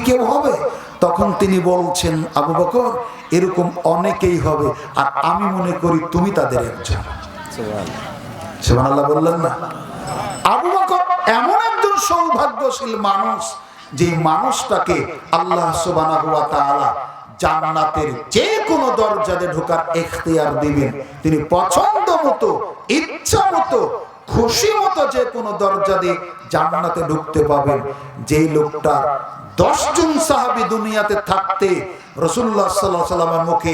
কেউ হবে? তখন তিনি বলছেন, আবু বকর, এরকম অনেকেই হবে, আর আমি মনে করি তুমি তাদের একজন। সুবহানাল্লাহ বললেন না? আবু বকর এমন একজন সৌভাগ্যশীল মানুষ, যে মানুষটাকে আল্লাহ সুবহানাহু ওয়া তাআলা জান্নাতের যে কোনো দরজাতে ঢোকার ইখতিয়ার দিবেন। তিনি পছন্দ মতো, ইচ্ছা মতো, খুশি মতো যে কোনো দরজা দিয়ে জান্নাতে ঢুকতে পাবেন। যেই লোকটা 10 জন সাহাবী দুনিয়াতে থাকতে রাসূলুল্লাহ সাল্লাল্লাহু আলাইহি ওয়াসাল্লামের মুখে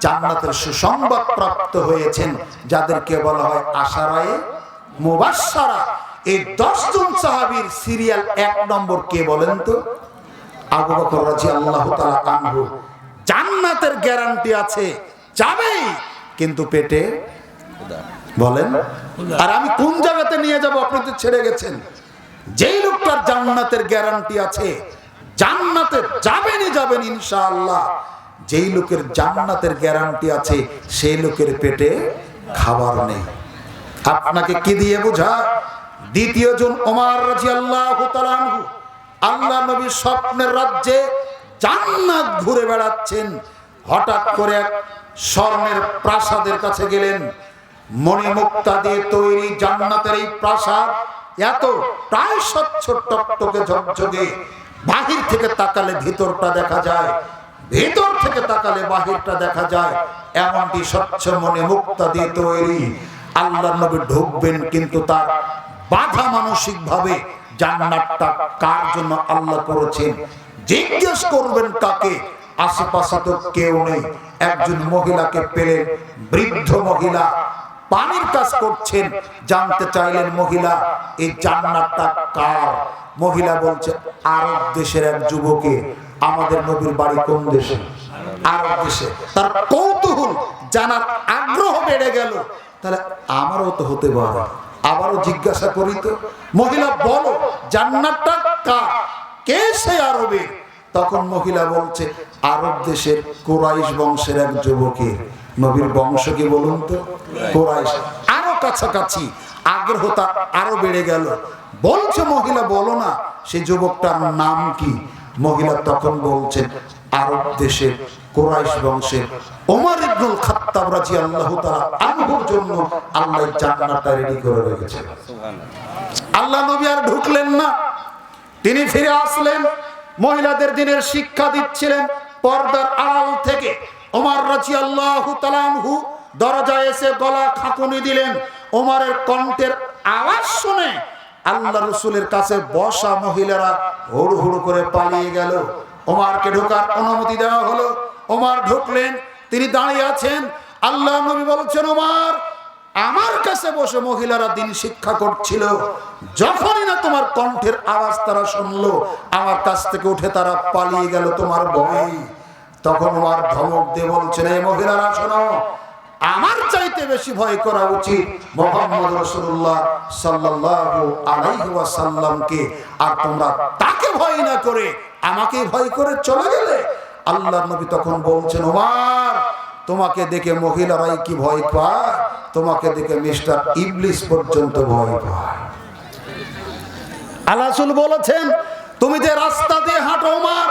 জান্নাতের সুসংবাদ প্রাপ্ত হয়েছেন, যাদেরকে বলা হয় আশারায়ে মুবাশশারা। এই 10 জন সাহাবীর সিরিয়াল 1 নম্বর কে বলেন তো? আবু বকর রাদিয়াল্লাহু তাআলা আনহু। জান্নাতের গ্যারান্টি আছে, যাবেই, কিন্তু পেটে বলেন। আর আমি কোন জায়গাতে নিয়ে যাব? আপনি তো ছেড়ে গেছেন। যেই লোকটার জান্নাতের গ্যারান্টি আছে, জান্নাতে যাবেনই যাবেন ইনশাআল্লাহ। যেই লোকের জান্নাতের গ্যারান্টি আছে, সেই লোকের পেটে খাবার নেই। আপনাকে কি দিয়ে বোঝা? দ্বিতীয় জন ওমর রাদিয়াল্লাহু তাআলা আনহু, আল্লাহ নবী স্বপ্নের রাজ্যে জান্নাত ঘুরে বেড়াচ্ছেন। হঠাৎ করে এক স্বর্ণের প্রাসাদের কাছে গেলেন। মণিমুক্তা দিয়ে তৈরি জান্নাতের এই প্রাসাদ এত প্রায় স্বচ্ছ টকটকে ঝকঝকে, বাহির থেকে তাকালে ভিতরটা দেখা যায়, ভিতর থেকে তাকালে বাহিরটা দেখা যায়, এমনটি স্বচ্ছ মণিমুক্তা দিয়ে তৈরি। আল্লাহ নবী ঢুকবেন, কিন্তু তার বাধা মানসিক ভাবে। জান্নাতটা কার জন্য আল্লাহ করেছেন জিজ্ঞেস করবেন কাকে? আশেপাশে তো কেউ নেই। একজন মহিলাকে পেলেন, বৃদ্ধ মহিলা, পানির কাজ করছেন। জানতে চাইলেন মহিলা, এই জান্নাতটা কার? মহিলা বলছে, আরব দেশের এক যুবকের। আমাদের নবীর বাড়ি কোন দেশে? আরব দেশে। তার কৌতূহল জানার আগ্রহ বেড়ে গেল, তাহলে আমারও তো হতে পারে। আবারও জিজ্ঞাসা করি তো, মহিলা বলো জান্নাতটা কার? কে সে আরবে? তখন মহিলা বলছে, আরব দেশের কুরাইশ বংশের এক যুবকের। নবীর বংশ কি বলুন তো? কুরাইশ। আরো কাছাকাছি, আগ্রহটা আরো বেড়ে গেল। বলছে মহিলা, বলো না সেই যুবকটার নাম কি? মহিলা তখন বলছেন, আরব দেশের কুরাইশ বংশের ওমর ইবনুল খাত্তাব রাদিয়াল্লাহু তাআলা আনহুর জন্য আল্লাহ জান্নাতটা রেডি করে রেখেছেন। আল্লাহ নবী আর ঢুকলেন না, তিনি ফিরে আসলেন। মহিলাদের দিনের শিক্ষা দিচ্ছিলেন পর্দার আড়াল থেকে। ওমর রাদিয়াল্লাহু তাআলা আনহু দরজায় এসে গলা খাকুনি দিলেন। ওমরের কণ্ঠের আওয়াজ শুনে আল্লাহ রাসূলের কাছে বসা মহিলারা হুড় হুড় করে পালিয়ে গেল। ওমরকে ঢোকার অনুমতি দেওয়া হলো। ওমর ঢুকলেন, তিনি দাঁড়িয়ে আছেন। আল্লাহ নবী বলছেন, ওমর, আমার কাছে বসে মহিলারা দিন শিক্ষা করছিল। যখনই না তোমার কণ্ঠের আওয়াজ তারা শুনলো, আমার কাছ থেকে উঠে তারা পালিয়ে গেল তোমার ভয়। তখন ওমর ধমক দিয়ে বলছেন, এই মহিলারা শোনো, আমার চাইতে বেশি ভয় করা উচিত মুহাম্মদ রাসূলুল্লাহ সাল্লাল্লাহু আলাইহি ওয়াসাল্লামকে। আর তোমরা তাকে ভয় না করে আমাকে ভয় করে চলে গেলে। আল্লাহর নবী তখন বলছেন, ওমর, তোমাকে দেখে মহিলারাই কি ভয় পায়? তোমাকে দেখে মিস্টার ইবলিস পর্যন্ত ভয় পায়। আল্লাহ রাসূল বলেছেন, তুমি যে রাস্তা দিয়ে হাঁটো ওমর,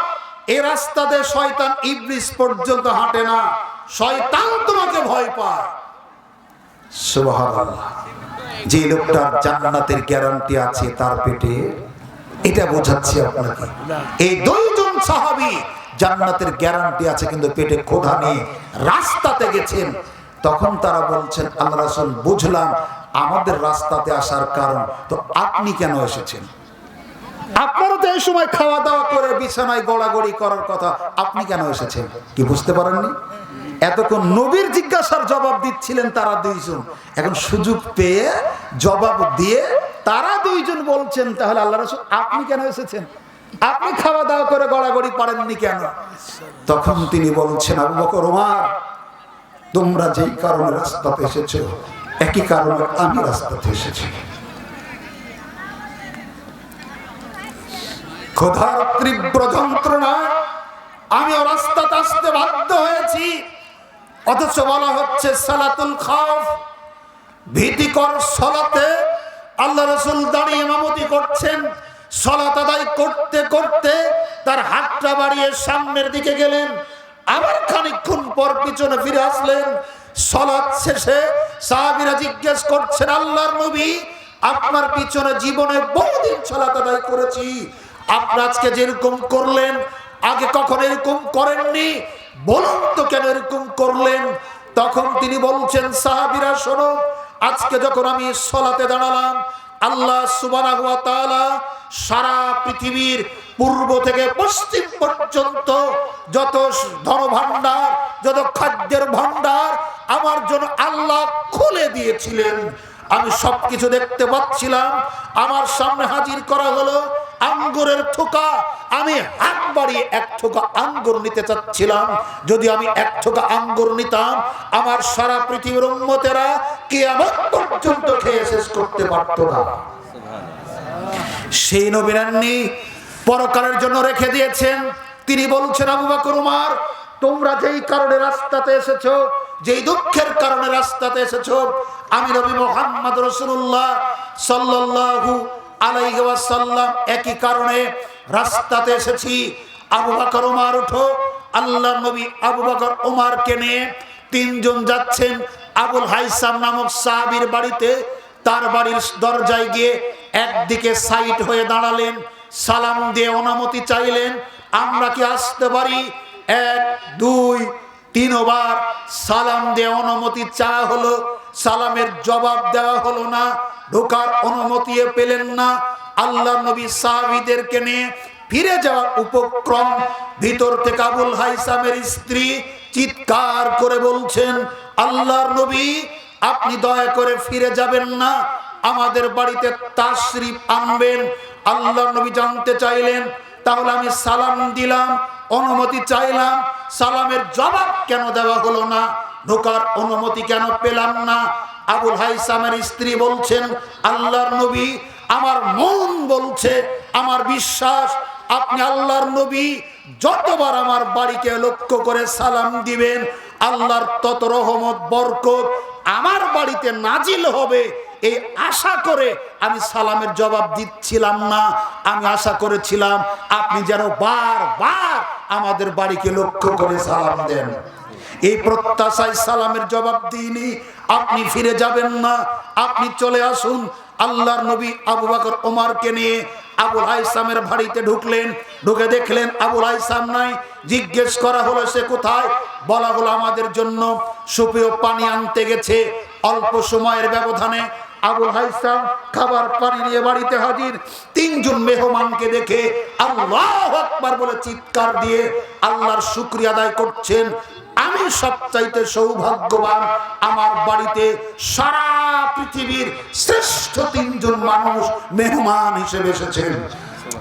এই রাস্তা দিয়ে শয়তান ইবলিস পর্যন্ত হাঁটে না, শয়তান তোমাকে ভয় পায়। সুবহানাল্লাহ। যে লোকটার জান্নাতের গ্যারান্টি আছে তার পেটে, এটা বোঝাচ্ছি আপনাকে। এই দুইজন সাহাবী জান্নাতের গ্যারান্টি আছে, কিন্তু পেটে ক্ষুধা নেই, রাস্তাতে গেছেন। তখন তারা বলছেন, আল্লাহ রাসূল, বুঝলাম আমাদের রাস্তাতে আসার কারণ, তো আপনি কেন এসেছেন? আপনারও তো এই সময় খাওয়া দাওয়া করে বিছানায় গড়াগড়ি করার কথা, আপনি কেন এসেছেন? কি বুঝতে পারেননি? এতক্ষণ নবীর জিজ্ঞাসার জবাব দিচ্ছিলেন তারা দুইজন, এখন সুযোগ পেয়ে জবাব দিয়ে তারা দুইজন বলছেন, তাহলে আল্লাহ রাসূল আপনি কেন এসেছেন? আপনি খাওয়া দাওয়া করে গড়াগড়ি পারেননি কেন? তখন তিনি বলছেন, আবু বকর, ওমর, তোমরা যেই কারণে রাস্তাতে এসেছো, একই কারণে আমি রাস্তাতে এসেছি। ক্ষুধার তীব্র যন্ত্রণায় আমিও রাস্তাতে আসতে বাধ্য হয়েছি। অথচ বলা হচ্ছে সালাতুল খাউফ, ভীতিকর সালাতে আল্লাহ রাসূল দাঁড়িয়ে ইমামতি করছেন। সালাত আদায় করতে করতে তার হাতটা বাড়িয়ে সামনের দিকে গেলেন, আবার খানিকক্ষণ পর পিছনে ফিরে আসলেন। সালাত শেষে সাহাবীরা জিজ্ঞেস করছেন, আল্লাহর নবী, আপনার পিছনে জীবনে বহুদিন সালাত আদায় করেছি, আপনি আজকে যেরকম করলেন আগে কখনো এরকম করেননি, বলুন তো কেন এরকম করলেন? তখন তিনি বলছেন, সাহাবীরা শোনো, আজকে যখন আমি সালাতে দাঁড়ালাম, আল্লাহ সুবহানাহু ওয়া তাআলা সারা পৃথিবীর পূর্ব থেকে পশ্চিম পর্যন্ত যত ধনভাণ্ডার, যত খাদ্যের ভাণ্ডার আমার জন্য আল্লাহ খুলে দিয়েছিলেন। আমি সবকিছু দেখতে পাচ্ছিলাম। আমার সামনে হাজির করা হলো আঙ্গুরের থোকা। আমি হাত বাড়িয়ে এক থোকা আঙ্গুর নিতে চাচ্ছিলাম। যদি আমি এক থোকা আঙ্গুর নিতাম, আমার সারা পৃথিবীর উম্মতেরা কিয়ামত পর্যন্ত খেয়ে শেষ করতে পারত না। সেই নবী নেননি, পরকালের জন্য রেখে দিয়েছেন। তিনি বলছেন, আবু বকর, উমর, তোমরা যেই কারণে রাস্তাতে এসেছো, যেই দুঃখের কারণে রাস্তাতে এসেছো, আমি নবী মুহাম্মদ রাসূলুল্লাহ সাল্লাল্লাহু আলাইহি ওয়াসাল্লাম একই কারণে রাস্তাতে এসেছি। আবু বকর, উমর, ওঠো। আল্লাহর নবী আবু বকর উমরকে নিয়ে তিনজন যাচ্ছেন আবুল হাইসাম নামক সাহাবীর বাড়িতে। তার বাড়ির দরজায় গিয়ে একদিকে সাইড হয়ে দাঁড়ালেন, সালাম দিয়ে অনুমতি চাইলেন, আমরা কি আসতে পারি? 1 2 3 বার সালাম দিয়ে অনুমতি চাওয়া হলো, সালামের জবাব দেওয়া হলো না, ঢোকার অনুমতি পেলেন না। আল্লাহর নবী সাহাবীদেরকে নিয়ে ফিরে যাওয়ার উপক্রম। ভিতর থেকে আবুল হাইসামের স্ত্রী চিৎকার করে বলছেন, আল্লাহর নবী, আপনি দয়া করে ফিরে যাবেন না, আমাদের বাড়িতে তাশরিফ আনবেন। আল্লাহর নবী জানতে চাইলেন, তাহলে আমি সালাম দিলাম, অনুমতি চাইলাম, সালামের জবাব কেন দেওয়া হলো না, ঢোকার অনুমতি কেন পেলাম না? আবুল হাইসামের স্ত্রী বলছেন, আল্লাহর নবী, আমার মন বলছে, আমার বিশ্বাস, আপনি আল্লাহর নবী, যতবার আমার বাড়িকে লক্ষ্য করে সালাম দিবেন, আল্লাহর তত রহমত বরকত আমার বাড়িতে নাজিল হবে, এই আশা করে আমি সালামের জবাব দিচ্ছিলাম না। আমি আশা করেছিলাম আপনি যেন বারবার আমাদের বাড়িকে লক্ষ্য করে সালাম দেন। এই প্রত্যাশায় সালামের জবাব দিইনি। আপনি ফিরে যাবেন না, আপনি চলে আসুন। আল্লাহর নবী আবু বকর ওমরকে নিয়ে আবুল হাইসামের বাড়িতে ঢুকলেন। ঢুকে দেখলেন আবুল হাইসাম নাই। জিজ্ঞেস করা হলো সে কোথায়? বলা হলো আমাদের জন্য সুপেয় পানি আনতে গেছে। অল্প সময়ের ব্যবধানে আবুল হাইসাম খাবার পানি নিয়ে বাড়িতে হাজির। তিনজন মেহমানকে দেখে আল্লাহু আকবার বলে চিৎকার দিয়ে আল্লাহর শুকরিয়া আদায় করছেন। আমি সবচাইতে সৌভাগ্যবান, আমার বাড়িতে সারা পৃথিবীর শ্রেষ্ঠ তিনজন মানুষ মেহমান হিসেবে এসেছেন।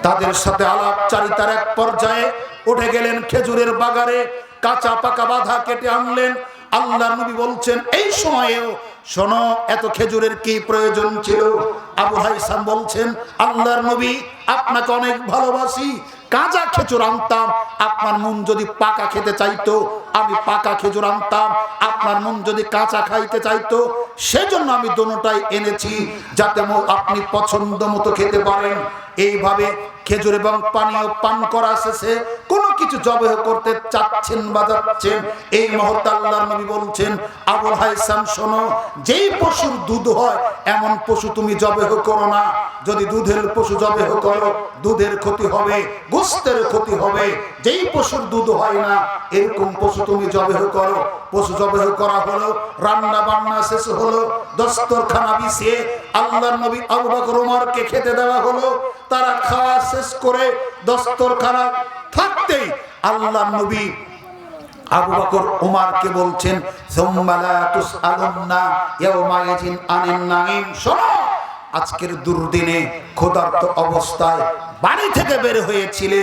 তাদের সাথে আলাপচারিতার এক পর্যায়ে উঠে গেলেন খেজুরের বাগানে, কাঁচা পাকা বাঁধা কেটে আনলেন। আল্লাহর নবী বলছেন, এই সময়েও শোনো, এত খেজুরের কি প্রয়োজন ছিল? আবু হাইসাম বলছেন, আল্লাহর নবী, আপনাকে অনেক ভালোবাসি, কাঁচা খেজুর আনতাম, আপনার মন যদি পাকা খেতে চাইতো আমি পাকা খেজুর আনতাম, আপনার মন যদি কাঁচা খাইতে চাইতো সেজন্য আমি দোনোটাই এনেছি, যাতে আপনি পছন্দ মতো খেতে পারেন। এইভাবে খেজুর এবং পানীয় পান করা শেষে কোনো কিছু জবেহ করতে চাচ্ছেন বা যাচ্ছেন, এই মুহূর্তে আল্লাহর নবী বলছেন, আবুল হাইসাম শোনো, যেই পশুর দুধ হয় এমন পশু তুমি জবেহ করো না। যদি দুধের পশু জবেহ করো দুধের ক্ষতি হবে, গোশতের ক্ষতি হবে। যেই পশুর দুধ হয় না এরকম পশু তুমি জবেহ করো। পশু জবেহ করা হলো, রান্না বান্না শেষ হলো, দস্তরখানা বিছিয়ে আল্লাহর নবী আবু বকর ওমরকে খেতে দেওয়া হলো। তারা খাওয়া শেষ করে দস্তরখানা থাকতেই আল্লাহর নবী আবু বকর ওমরকে বলছেন, সুম্মা লা তুসআলুন্না ইয়াওমাইযিন আনিন নাঈম। শোনো, আজকের দুর্দিনে ক্ষুধার্ত অবস্থায় বাড়ি থেকে বের হয়েছিলে,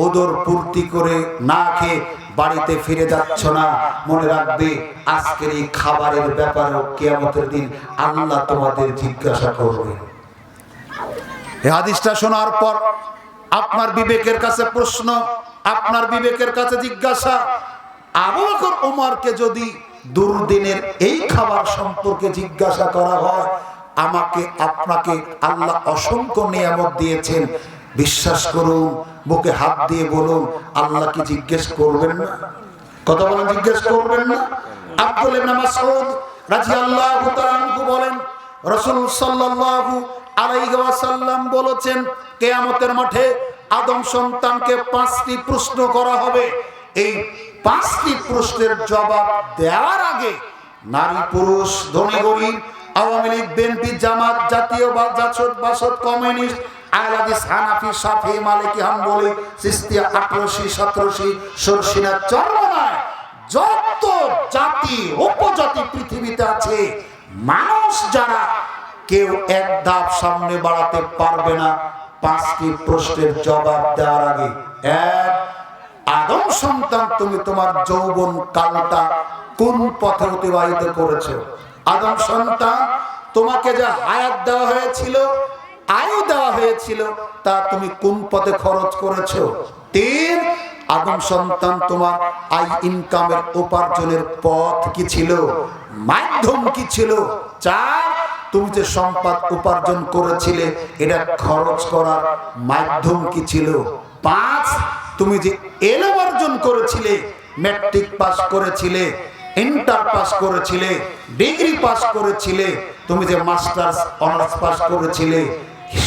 ওদর পূর্তি করে না খেয়ে বাড়িতে ফিরে যাচ্ছ না, মনে রাখবে আজকের এই খাবারের ব্যাপারেও কিয়ামতের দিন আল্লাহ তোমাদের জিজ্ঞাসা করবে। এই হাদিসটা শোনার পর আপনার বিবেকের কাছে প্রশ্ন, আপনার বিবেকের কাছে জিজ্ঞাসা, আবু বকর ওমরকে যদি দুর্দিনের এই খাবার সম্পর্কে জিজ্ঞাসা করা হয়, আমাকে আপনাকে আল্লাহ অসংখ্য নিয়ামত দিয়েছেন, বিশ্বাস করুন, বুকে হাত দিয়ে বলুন, আল্লাহ কি জিজ্ঞেস করবেন না? কথা বলেন, জিজ্ঞেস করবেন না? আব্দুল ইবনে মাসউদ রাদিয়াল্লাহু তাআলা আনহু বলেন, রাসূল সাল্লাল্লাহু আলাইহি ওয়াসাল্লাম বলেছেন, কিয়ামতের মাঠে আদম সন্তানকে 5টি প্রশ্ন করা হবে। এই 5টি প্রশ্নের জবাব দেওয়ার আগে নারী পুরুষ, ধনী গরিব, আওয়ামী লীগ, বিএনপি, জামাত, জাতীয়বাদ, জাসদ, বাসদ, কমিউনিস্ট, আহলাদিস, হানাফি, শাফি, মালিকি, হাম্বলি, চিশতিয়া, ৮৮, ৮৭, শর্ষিনা, চরমনায় যত জাতি উপজাতি পৃথিবীতে আছে, মানুষ যারা, কেউ এক ধাপ সামনে বাড়াতে পারবে না 5টি প্রশ্নের জবাব দেওয়ার আগে। এক, আদম সন্তান, তুমি তোমার যৌবন কালটা কোন পথে অতিবাহিত করেছো? আদম সন্তান, তোমাকে যা হায়াত দেওয়া হয়েছিল, আয়ু দেওয়া হয়েছিল, তা তুমি কোন পথে খরচ করেছো? 3, আদম সন্তান, তোমার আয় ইনকামের উপার্জনের পথ কি ছিল, মাধ্যম কি ছিল? 4, তুমি যে সম্পদ উপার্জন করেছিলে, এটা খরচ করার মাধ্যম কি ছিল? 5, তুমি যে এলম অর্জন করেছিলে, ম্যাট্রিক পাস করেছিলে, ইন্টার পাস করেছিলে, ডিগ্রি পাস করেছিলে, তুমি যে মাস্টার্স অনার্স পাস করেছিলে,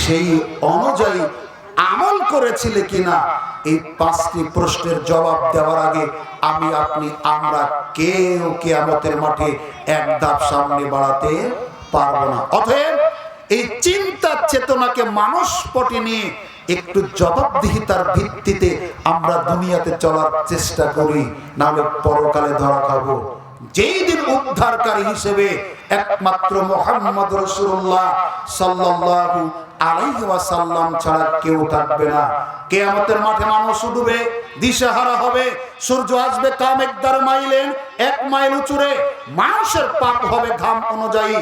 সেই অনুযায়ী আমল করেছিলে কিনা? এই 5টি প্রশ্নের জবাব দেওয়ার আগে আমি, আপনি, আমরা কেউ কিয়ামতের মাঠে এক ধাপ সামনে বাড়াতে পারবো না। অতএব এই চিন্তা চেতনাকে মানুষ পটে নিয়ে একটু জবাবদিহিতার ভিত্তিতে আমরা দুনিয়াতে চলার চেষ্টা করি, নাহলে পরকালে ধরা খাবো। যেই দিন উদ্ধারকারী হিসেবে একমাত্র মুহাম্মদ রাসূলুল্লাহ সাল্লাল্লাহু আলাইহি ওয়াসাল্লাম ছাড়া কেউ থাকবে না। কিয়ামতের মাঠে মানুষ উঠবে, দিশেহারা হবে, সূর্য আসবে কামেকদার মাইলেন 1 মাইল উঁচুরে, মানুষের পাপ হবে ঘাম অনুযায়ী।